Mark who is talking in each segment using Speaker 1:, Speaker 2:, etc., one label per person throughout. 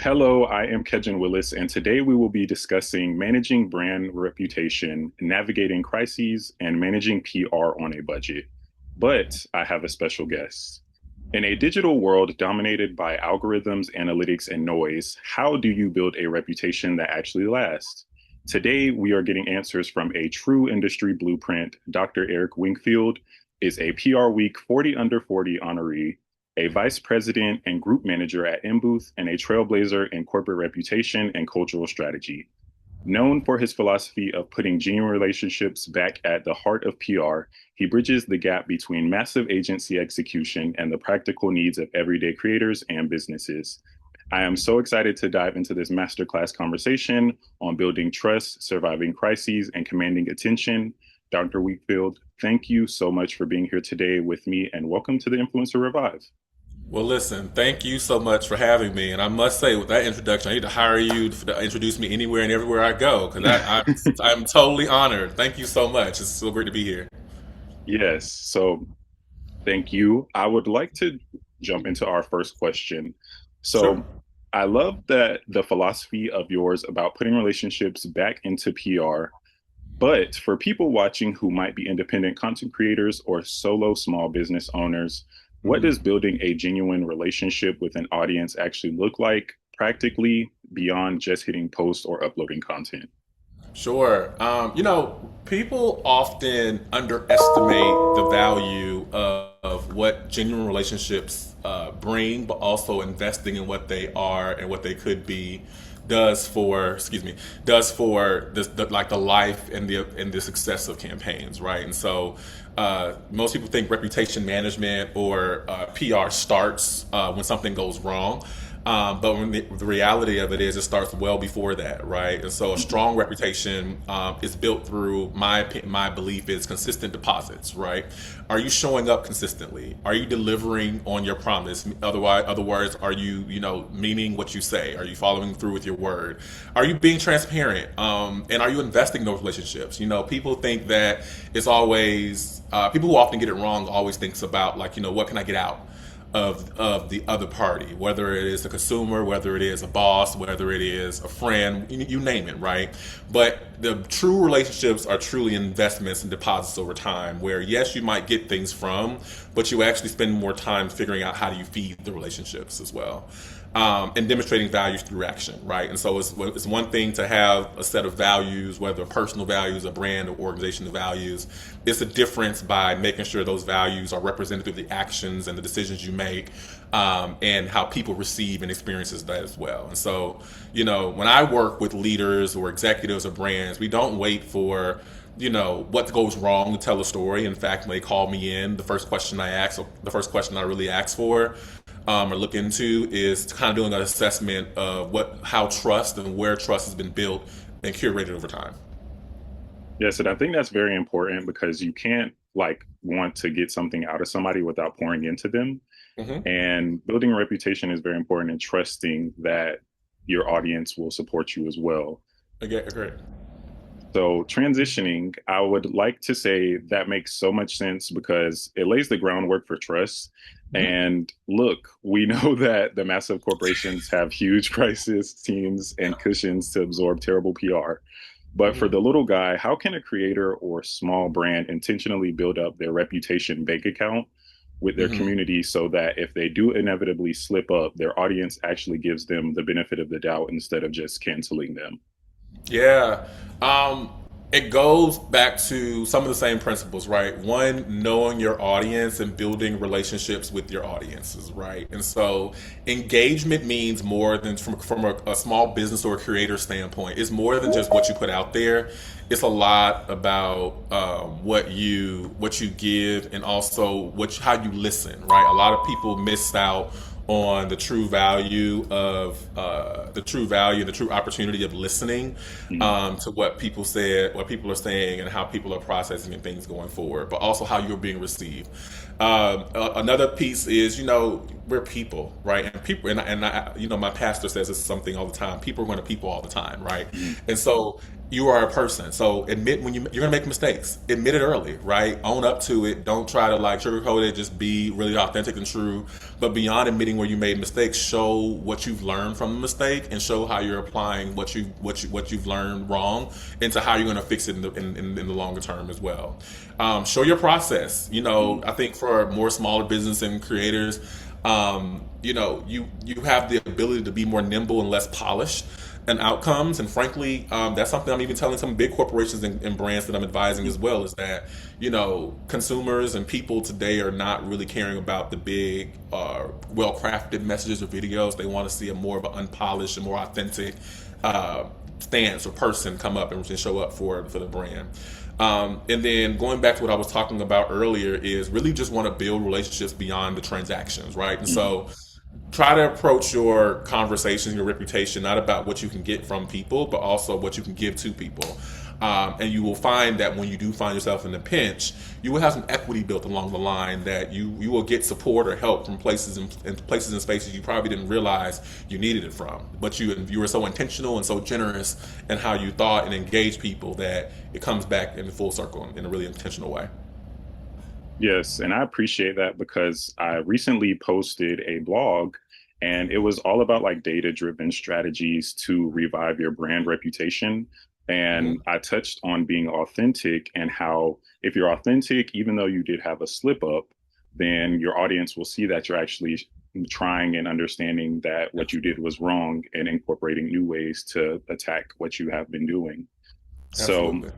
Speaker 1: Hello, I am Kedjan Willis, and today we will be discussing managing brand reputation, navigating crises, and managing PR on a budget. But I have a special guest. In a digital world dominated by algorithms, analytics, and noise, how do you build a reputation that actually lasts? Today, we are getting answers from a true industry blueprint. Dr. Eric Winkfield is a PR Week 40 under 40 honoree, a vice president and group manager at M Booth, and a trailblazer in corporate reputation and cultural strategy. Known for his philosophy of putting genuine relationships back at the heart of PR, he bridges the gap between massive agency execution and the practical needs of everyday creators and businesses. I am so excited to dive into this masterclass conversation on building trust, surviving crises, and commanding attention. Dr. Wheatfield, thank you so much for being here today with me, and welcome to the Influencer Revive.
Speaker 2: Well, listen, thank you so much for having me. And I must say, with that introduction, I need to hire you to introduce me anywhere and everywhere I go because I'm totally honored. Thank you so much. It's so great to be here.
Speaker 1: Yes, so thank you. I would like to jump into our first question.
Speaker 2: Sure.
Speaker 1: So, I love that the philosophy of yours about putting relationships back into PR. But for people watching who might be independent content creators or solo small business owners, what does
Speaker 2: Mhm.
Speaker 1: building a genuine relationship with an audience actually look like practically beyond just hitting post or uploading content?
Speaker 2: Sure. People often underestimate the value of what genuine relationships bring, but also investing in what they are and what they could be does for the life and the success of campaigns, right? And so most people think reputation management or PR starts when something goes wrong. But when the reality of it is, it starts well before that, right? And so a strong reputation is built through my belief is consistent deposits, right? Are you showing up consistently? Are you delivering on your promise? Other words, are you meaning what you say? Are you following through with your word? Are you being transparent? And are you investing in those relationships? People think that it's always people who often get it wrong always thinks about what can I get out of the other party, whether it is a consumer, whether it is a boss, whether it is a friend, you name it, right? But the true relationships are truly investments and deposits over time, where yes, you might get things from, but you actually spend more time figuring out how do you feed the relationships as well. And demonstrating values through action, right? And so it's one thing to have a set of values, whether personal values, a brand or organizational values. It's a difference by making sure those values are represented through the actions and the decisions you make, and how people receive and experiences that as well. And so, when I work with leaders or executives or brands, we don't wait for what goes wrong to tell a story. In fact, when they call me in, the first question I really ask for or look into is kind of doing an assessment of how trust and where trust has been built and curated over time.
Speaker 1: Yes, and I think that's very important because you can't want to get something out of somebody without pouring into them.
Speaker 2: Hmm.
Speaker 1: And building a reputation is very important and trusting that your audience will support you as well.
Speaker 2: Okay, great.
Speaker 1: So, transitioning, I would like to say that makes so much sense because it lays the groundwork for trust.
Speaker 2: Mhm.
Speaker 1: And look, we know that the massive corporations have huge crisis teams and cushions to absorb terrible PR. But for
Speaker 2: Mhm.
Speaker 1: the little guy, how can a creator or small brand intentionally build up their reputation bank account with their
Speaker 2: Mhm.
Speaker 1: community so that if they do inevitably slip up, their audience actually gives them the benefit of the doubt instead of just canceling them?
Speaker 2: Yeah. Um, it goes back to some of the same principles, right? One, knowing your audience and building relationships with your audiences, right? And so engagement means more than from a small business or a creator standpoint. It's more than just what you put out there. It's a lot about what you give and also how you listen, right? A lot of people miss out on the true value, the true opportunity of listening
Speaker 1: Mhm.
Speaker 2: to what people said, what people are saying, and how people are processing and things going forward, but also how you're being received. Another piece is, we're people, right? And my pastor says this something all the time. People are going to people all the time, right?
Speaker 1: Mhm.
Speaker 2: And so you are a person. So admit when you're gonna make mistakes. Admit it early, right? Own up to it. Don't try to like sugarcoat it. Just be really authentic and true. But beyond admitting where you made mistakes, show what you've learned from the mistake and show how you're applying what you've learned wrong into how you're gonna fix it in the longer term as well. Show your process. I think for more smaller business and creators, you have the ability to be more nimble and less polished and outcomes. And frankly, that's something I'm even telling some big corporations and brands that I'm advising as well, is that, consumers and people today are not really caring about the big, well-crafted messages or videos. They want to see a more of an unpolished and more authentic stance or person come up and show up for the brand. And then going back to what I was talking about earlier is really just want to build relationships beyond the transactions, right? And so try to approach your conversations, your reputation, not about what you can get from people, but also what you can give to people. And you will find that when you do find yourself in a pinch, you will have some equity built along the line, that you will get support or help from places and spaces you probably didn't realize you needed it from. But you were so intentional and so generous in how you thought and engaged people that it comes back in full circle in a really intentional way.
Speaker 1: Yes, and I appreciate that because I recently posted a blog and it was all about like data-driven strategies to revive your brand reputation.
Speaker 2: Mhm.
Speaker 1: And I touched on being authentic and how if you're authentic, even though you did have a slip up, then your audience will see that you're actually trying and understanding that what you did was wrong and incorporating new ways to attack what you have been doing. So
Speaker 2: Absolutely.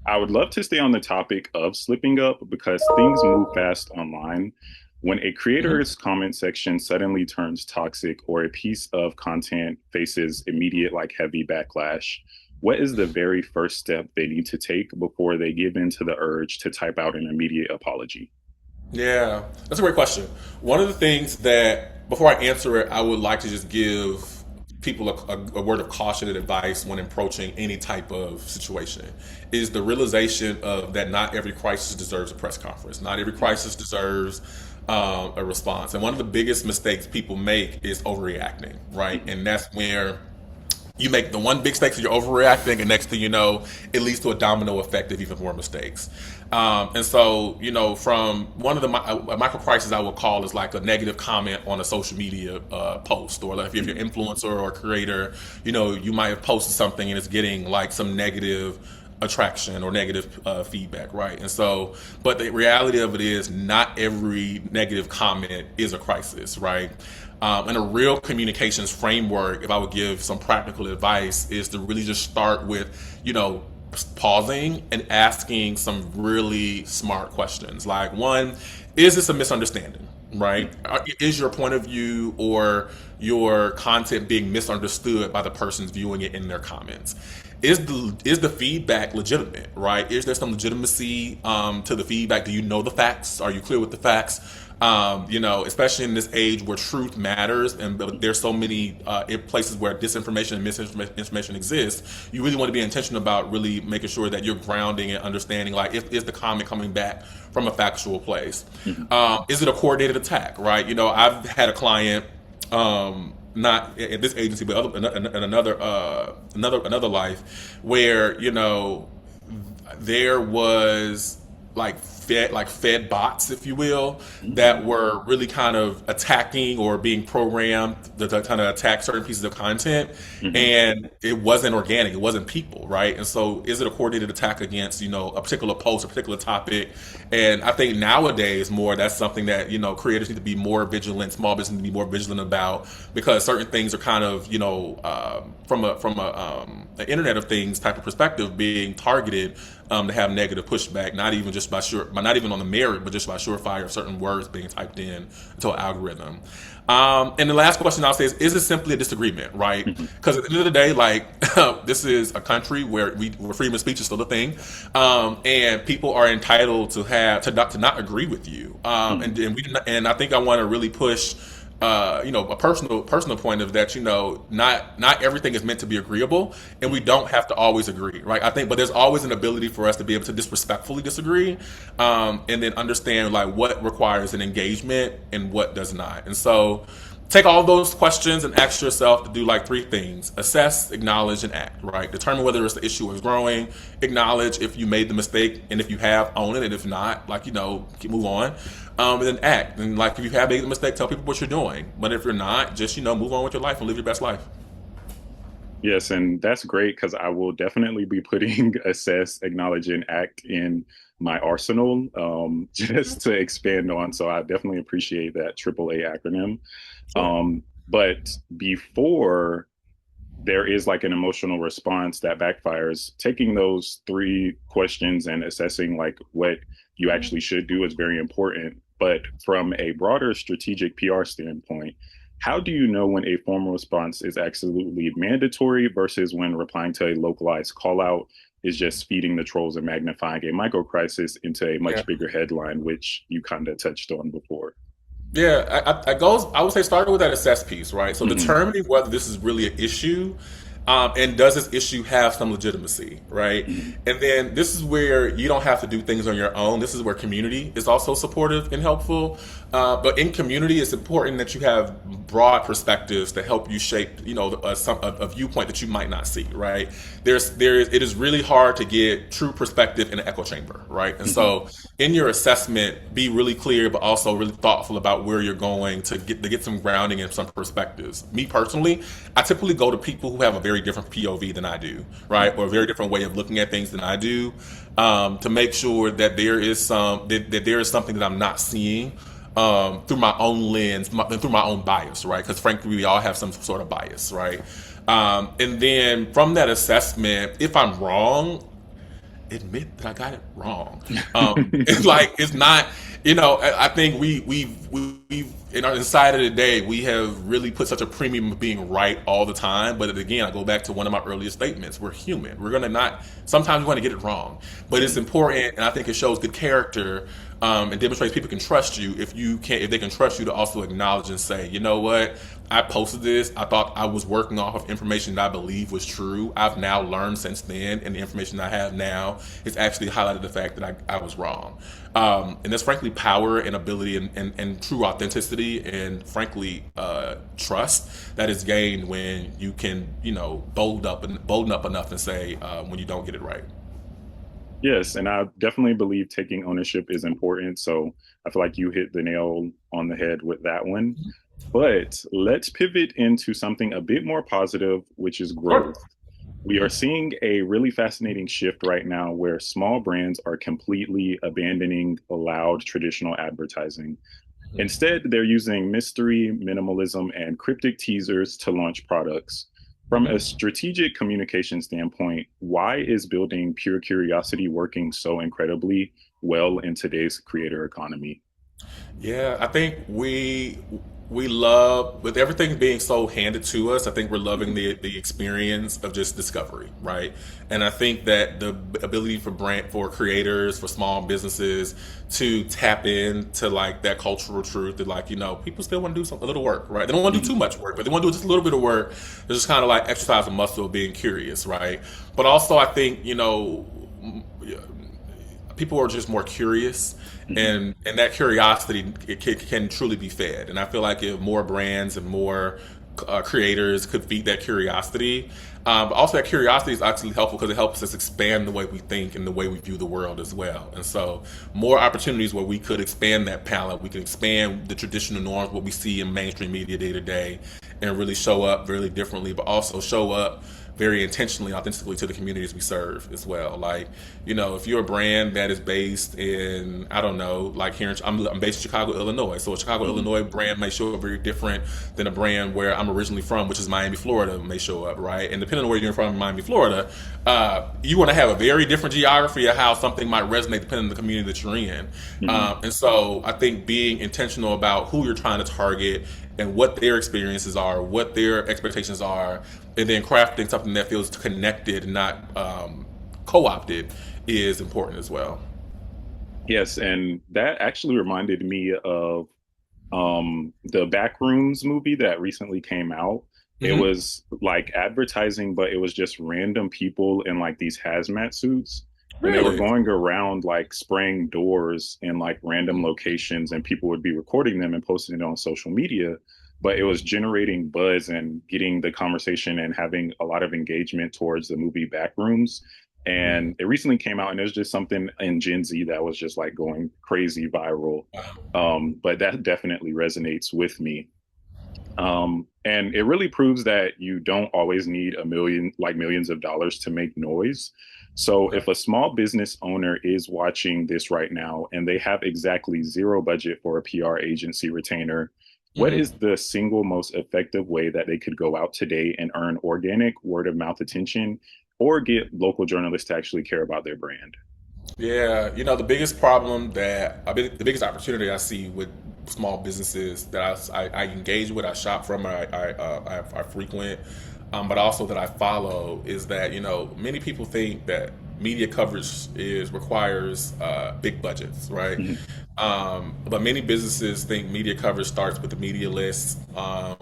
Speaker 1: I would love to stay on the topic of slipping up because things move fast online. When a
Speaker 2: Mhm.
Speaker 1: creator's comment section suddenly turns toxic or a piece of content faces immediate, like heavy backlash, what is the very first step they need to take before they give in to the urge to type out an immediate apology?
Speaker 2: Yeah, that's a great question. One of the things that, before I answer it, I would like to just give people a word of caution and advice when approaching any type of situation is the realization of that not every crisis deserves a press conference. Not every crisis deserves a response. And one of the biggest mistakes people make is overreacting, right? And that's where you make the one big mistake, so you're overreacting, and next thing you know, it leads to a domino effect of even more mistakes. And so, from one of the a micro crisis I would call is like a negative comment on a social media post, or like if you're an influencer or a creator, you might have posted something and it's getting like some negative attraction or negative feedback, right? And so, but the reality of it is, not every negative comment is a crisis, right? And a real communications framework, if I would give some practical advice, is to really just start with, pausing and asking some really smart questions. Like, one, is this a misunderstanding? Right? Is your point of view or your content being misunderstood by the persons viewing it in their comments? Is the feedback legitimate? Right? Is there some legitimacy to the feedback? Do you know the facts? Are you clear with the facts? Especially in this age where truth matters, and there's so many places where disinformation and misinformation exists. You really want to be intentional about really making sure that you're grounding and understanding, like, is the comment coming back from a factual place?
Speaker 1: Mhm.
Speaker 2: Is it a coordinated attack? Right? I've had a client, not at this agency, but in another life, where there was fed bots, if you will, that were really kind of attacking or being programmed to kind of attack certain pieces of content,
Speaker 1: Mhm.
Speaker 2: and it wasn't organic, it wasn't people, right? And so, is it a coordinated attack against a particular post, a particular topic? And I think nowadays more that's something that creators need to be more vigilant, small business need to be more vigilant about, because certain things are kind of from a an Internet of Things type of perspective being targeted to have negative pushback, not even just not even on the merit, but just by surefire of certain words being typed in to an algorithm. And the last question I'll say is it simply a disagreement, right?
Speaker 1: Mhm.
Speaker 2: Because at the end of the day, like, this is a country where freedom of speech is still a thing, and people are entitled to not agree with you.
Speaker 1: Mhm.
Speaker 2: And I think I want to really push a personal point of that. Not everything is meant to be agreeable, and we don't have to always agree, right? I think, but there's always an ability for us to be able to disrespectfully disagree, and then understand like what requires an engagement and what does not. And so, take all those questions and ask yourself to do like three things: assess, acknowledge, and act. Right? Determine whether it's the issue is growing. Acknowledge if you made the mistake, and if you have, own it. And if not, like, move on. And then act. And like, if you have made the mistake, tell people what you're doing. But if you're not, just move on with your life and live your best life.
Speaker 1: Yes, and that's great because I will definitely be putting assess, acknowledge, and act in my arsenal, just to expand on. So I definitely appreciate that AAA acronym.
Speaker 2: Sure.
Speaker 1: But before there is like an emotional response that backfires, taking those three questions and assessing like what you actually should do is very important. But from a broader strategic PR standpoint, how do you know when a formal response is absolutely mandatory versus when replying to a localized call out is just feeding the trolls and magnifying a micro crisis into a
Speaker 2: Yeah.
Speaker 1: much bigger headline, which you kind of touched on before?
Speaker 2: Yeah, I would say starting with that assess piece, right? So
Speaker 1: Hmm.
Speaker 2: determining whether this is really an issue, and does this issue have some legitimacy, right?
Speaker 1: Hmm.
Speaker 2: And then this is where you don't have to do things on your own. This is where community is also supportive and helpful. But in community, it's important that you have broad perspectives to help you shape, a viewpoint that you might not see, right? It is really hard to get true perspective in an echo chamber, right? And
Speaker 1: Hmm.
Speaker 2: so in your assessment, be really clear, but also really thoughtful about where you're going to get some grounding and some perspectives. Me personally, I typically go to people who have a very different POV than I do, right, or a very different way of looking at things than I do, to make sure that there is something that I'm not seeing, through my own lens, through my own bias, right? Because frankly, we all have some sort of bias, right? And then from that assessment, if I'm wrong, admit that I got it wrong. It's like it's not. I think we've in our inside of the day we have really put such a premium of being right all the time. But again, I go back to one of my earlier statements: we're human. We're gonna not. Sometimes we're gonna get it wrong, but it's important, and I think it shows good character. And demonstrates people can trust you if they can trust you to also acknowledge and say, you know what, I posted this. I thought I was working off of information that I believe was true. I've now learned since then, and the information I have now has actually highlighted the fact that I was wrong. And that's frankly power and ability and true authenticity and frankly trust that is gained when you can bolden up enough and say when you don't get it right.
Speaker 1: Yes, and I definitely believe taking ownership is important. So I feel like you hit the nail on the head with that one. But let's pivot into something a bit more positive, which is
Speaker 2: Sure.
Speaker 1: growth. We are seeing a really fascinating shift right now where small brands are completely abandoning loud traditional advertising. Instead, they're using mystery, minimalism, and cryptic teasers to launch products. From a strategic communication standpoint, why is building pure curiosity working so incredibly well in today's creator economy?
Speaker 2: Yeah, I think we love with everything being so handed to us. I think we're loving the experience of just discovery, right? And I think that the ability for creators, for small businesses to tap into like that cultural truth that like people still want to do a little work, right? They don't want to do too
Speaker 1: Mhm.
Speaker 2: much work, but they want to do just a little bit of work. They just kind of like exercise the muscle of being curious, right? But also I think people are just more curious,
Speaker 1: Mhm.
Speaker 2: and that curiosity can truly be fed. And I feel like if more brands and more creators could feed that curiosity, but also that curiosity is actually helpful because it helps us expand the way we think and the way we view the world as well. And so more opportunities where we could expand that palette, we can expand the traditional norms, what we see in mainstream media day to day, and really show up really differently, but also show up very intentionally, authentically to the communities we serve as well. Like, if you're a brand that is based in, I don't know, like here, I'm based in Chicago, Illinois. So a Chicago,
Speaker 1: Mhm.
Speaker 2: Illinois brand may show up very different than a brand where I'm originally from, which is Miami, Florida, may show up, right? And depending on where you're from in Miami, Florida, you want to have a very different geography of how something might resonate depending on the community that you're in.
Speaker 1: Mhm.
Speaker 2: And so I think being intentional about who you're trying to target and what their experiences are, what their expectations are, and then crafting something that feels connected and not co-opted is important as well.
Speaker 1: Yes, and that actually reminded me of the Backrooms movie that recently came out. It
Speaker 2: Hmm.
Speaker 1: was like advertising, but it was just random people in like these hazmat suits. And they were
Speaker 2: Really?
Speaker 1: going around like spraying doors in like random locations, and people would be recording them and posting it on social media. but it was generating buzz and getting the conversation and having a lot of engagement towards the movie Backrooms. And it recently came out, and there's just something in Gen Z that was just like going crazy viral. But that definitely resonates with me. And it really proves that you don't always need millions of dollars to make noise. So if a small business owner is watching this right now and they have exactly zero budget for a PR agency retainer, what is the single most effective way that they could go out today and earn organic word of mouth attention or get local journalists to actually care about their brand?
Speaker 2: Yeah, the biggest problem the biggest opportunity I see with small businesses that I engage with, I shop from, I frequent, but also that I follow is that many people think that media coverage requires big budgets, right? But many businesses think media coverage starts with the media list,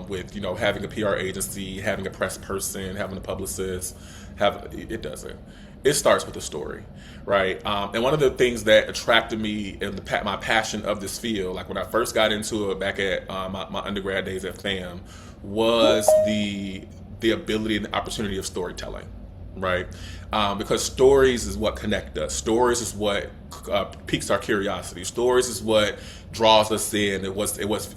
Speaker 2: with having a PR agency, having a press person, having a publicist. It doesn't. It starts with a story, right? And one of the things that attracted me in my passion of this field, like when I first got into it back at my undergrad days at FAM, was the ability and the opportunity of storytelling, right? Because stories is what connect us. Stories is what piques our curiosity. Stories is what draws us in. It what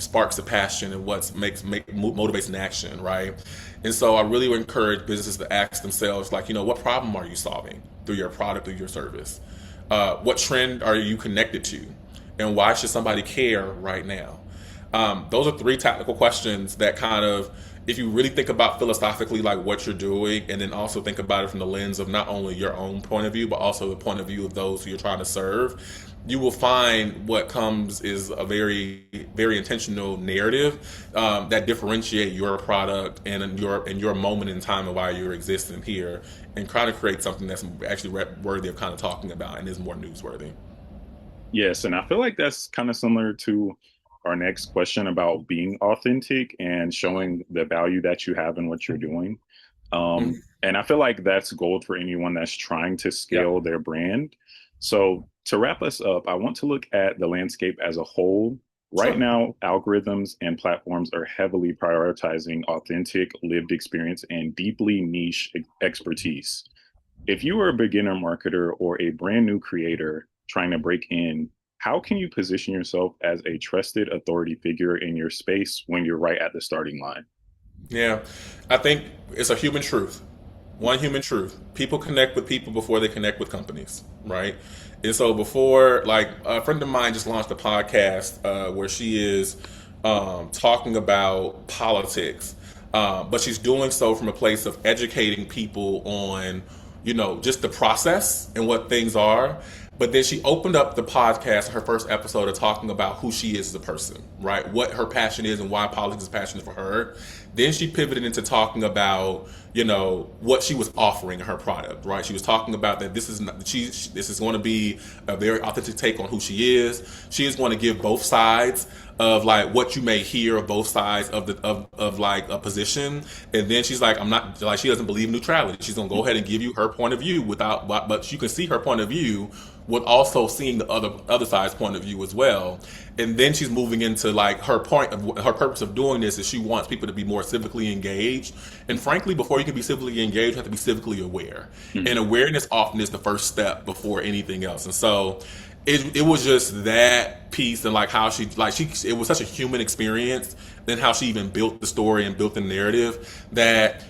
Speaker 2: sparks the passion and motivates an action, right? And so I really would encourage businesses to ask themselves, like, what problem are you solving through your product, through your service? What trend are you connected to? And why should somebody care right now? Those are three tactical questions that kind of, if you really think about philosophically like what you're doing, and then also think about it from the lens of not only your own point of view, but also the point of view of those who you're trying to serve, you will find what comes is a very, very intentional narrative that differentiate your product and your moment in time and why you're existing here, and kind of create something that's actually worthy of kind of talking about and is more newsworthy.
Speaker 1: Yes, and I feel like that's kind of similar to our next question about being authentic and showing the value that you have in what you're doing. And I feel like that's gold for anyone that's trying to
Speaker 2: Yeah.
Speaker 1: scale their brand. So to wrap us up, I want to look at the landscape as a whole. Right
Speaker 2: Sure.
Speaker 1: now, algorithms and platforms are heavily prioritizing authentic lived experience and deeply niche expertise. If you are a beginner marketer or a brand new creator trying to break in, how can you position yourself as a trusted authority figure in your space when you're right at the starting line?
Speaker 2: Yeah, I think it's a human truth. One human truth. People connect with people before they connect with companies, right? And so before, like a friend of mine just launched a podcast where she is talking about politics, but she's doing so from a place of educating people on, just the process and what things are. But then she opened up the podcast, her first episode, of talking about who she is as a person, right? What her passion is and why politics is passionate for her. Then she pivoted into talking about, what she was offering in her product, right? She was talking about that this is going to be a very authentic take on who she is. She is going to give both sides of like what you may hear of both sides of like a position. And then she's like, I'm not like, she doesn't believe in neutrality. She's gonna go ahead and give you her point of view but you can see her point of view with also seeing the other side's point of view as well. And then she's moving into like her purpose of doing this is she wants people to be more civically engaged. And frankly, before you can be civically engaged, you have to be civically aware. And awareness often is the first step before anything else. And so it was just that piece, and like how it was such a human experience, then how she even built the story and built the narrative that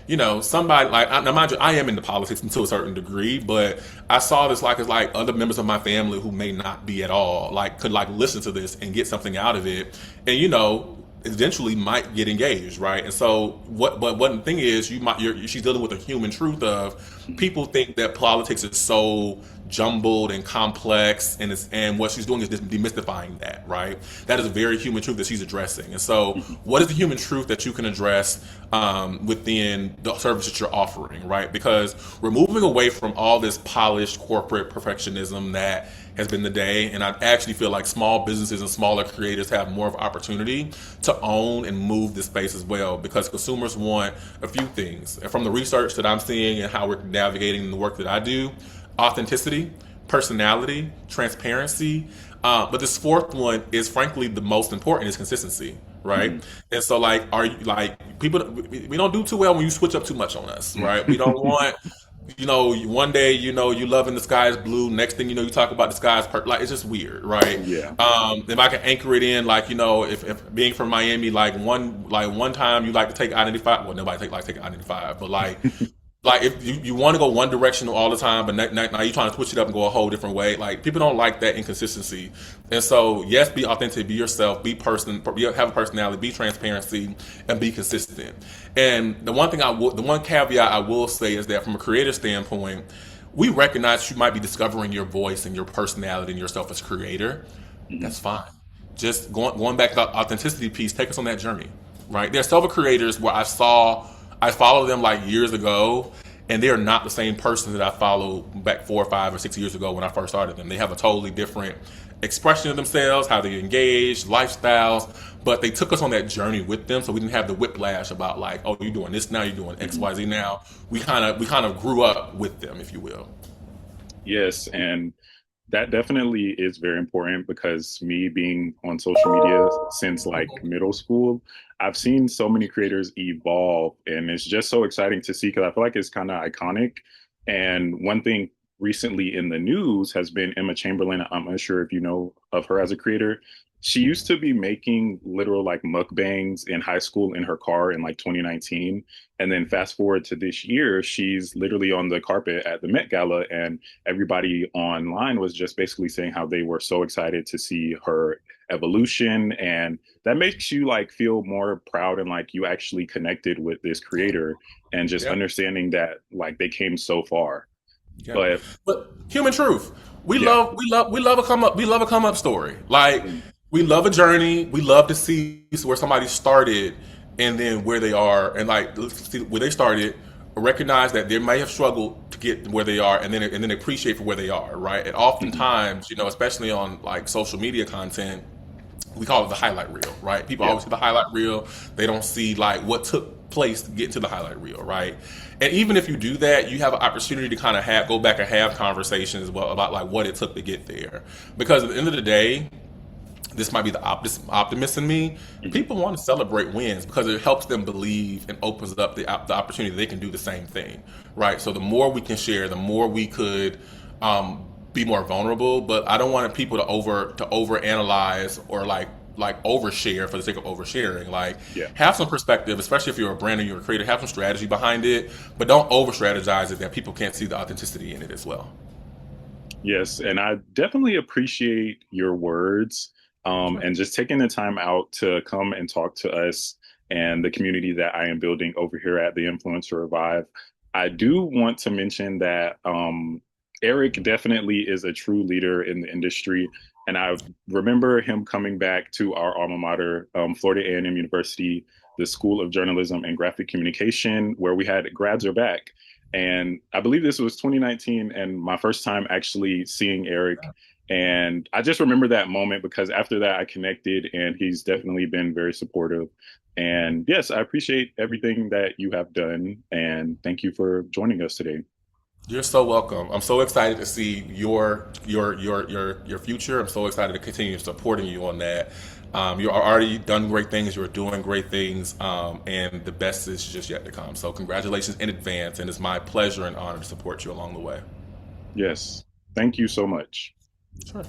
Speaker 2: somebody like, now mind you, I am into politics to a certain degree, but I saw this like as like other members of my family who may not be at all like could like listen to this and get something out of it, and eventually might get engaged, right? And so but one thing is she's dealing with a human truth of people think that politics is so jumbled and complex, and what she's doing is just demystifying that, right? That is a very human truth that she's addressing. And so what is the human truth that you can address within the service that you're offering, right? Because we're moving away from all this polished corporate perfectionism that has been the day, and I actually feel like small businesses and smaller creators have more of an opportunity to own and move this space as well, because consumers want a few things. And from the research that I'm seeing and how we're navigating the work that I do, authenticity, personality, transparency. But this fourth one is frankly the most important, is consistency, right? And so like, are you like people? We don't do too well when you switch up too much on us, right? We don't want. One day, you loving the sky is blue. Next thing you know, you talk about the sky is purple. Like, it's just weird, right?
Speaker 1: Yeah.
Speaker 2: If I can anchor it in, like, if being from Miami, like one time you like to take I-95. Well, nobody take I-95, but like if you want to go one direction all the time, but now you're trying to switch it up and go a whole different way. Like, people don't like that inconsistency, and so yes, be authentic, be yourself, have a personality, be transparency, and be consistent. And the one caveat I will say is that from a creative standpoint, we recognize you might be discovering your voice and your personality and yourself as creator.
Speaker 1: Mhm.
Speaker 2: That's fine. Just going back to the authenticity piece, take us on that journey, right? There are several creators where I followed them like years ago, and they are not the same person that I followed back 4 or 5 or 6 years ago when I first started them. They have a totally different expression of themselves, how they engage, lifestyles, but they took us on that journey with them, so we didn't have the whiplash about like, oh, you're doing this now, you're doing X, Y, Z now. We kind of grew up with them, if you will.
Speaker 1: Yes, and that definitely is very important because me being on social media since like middle school, I've seen so many creators evolve, and it's just so exciting to see because I feel like it's kind of iconic. And one thing recently in the news has been Emma Chamberlain. I'm unsure if you know of her as a creator. She used to be making literal like mukbangs in high school in her car in like 2019. And then fast forward to this year, she's literally on the carpet at the Met Gala, and everybody online was just basically saying how they were so excited to see her evolution. And that makes you like feel more proud and like you actually connected with this creator and just
Speaker 2: Yeah.
Speaker 1: understanding that like they came so far.
Speaker 2: Yeah.
Speaker 1: But
Speaker 2: But human truth. We
Speaker 1: yeah.
Speaker 2: love we love we love a come up story. Like, we love a journey. We love to see where somebody started and then where they are, and like, let's see where they started, recognize that they may have struggled to get where they are, and then appreciate for where they are, right? And
Speaker 1: Mhm.
Speaker 2: oftentimes, especially on like social media content, we call it the highlight reel, right? People
Speaker 1: Yeah.
Speaker 2: always see the highlight reel. They don't see like what took place to get into the highlight reel, right? And even if you do that, you have an opportunity to kind of go back and have conversations about like what it took to get there. Because at the end of the day, this might be the optimist in me.
Speaker 1: Mhm.
Speaker 2: People want to celebrate wins because it helps them believe and opens up the opportunity they can do the same thing, right? So the more we can share, the more we could be more vulnerable. But I don't want people to over analyze or like overshare for the sake of oversharing. Like,
Speaker 1: Yeah.
Speaker 2: have some perspective, especially if you're a brand or you're a creator. Have some strategy behind it, but don't over strategize it that people can't see the authenticity in it as well.
Speaker 1: Yes, and I definitely appreciate your words,
Speaker 2: Sure.
Speaker 1: and just taking the time out to come and talk to us and the community that I am building over here at the Influencer Revive. I do want to mention that Eric definitely is a true leader in the industry, and I remember him coming back to our alma mater, Florida A&M University, the School of Journalism and Graphic Communication, where we had grads are back. And I believe this was 2019 and my first time actually seeing Eric. And I just remember that moment because after that I connected and he's definitely been very supportive. And yes, I appreciate everything that you have done. And thank you for joining us today.
Speaker 2: You're so welcome. I'm so excited to see your future. I'm so excited to continue supporting you on that. You're already done great things. You're doing great things, and the best is just yet to come. So congratulations in advance, and it's my pleasure and honor to support you along the way.
Speaker 1: Yes. Thank you so much.
Speaker 2: Sure.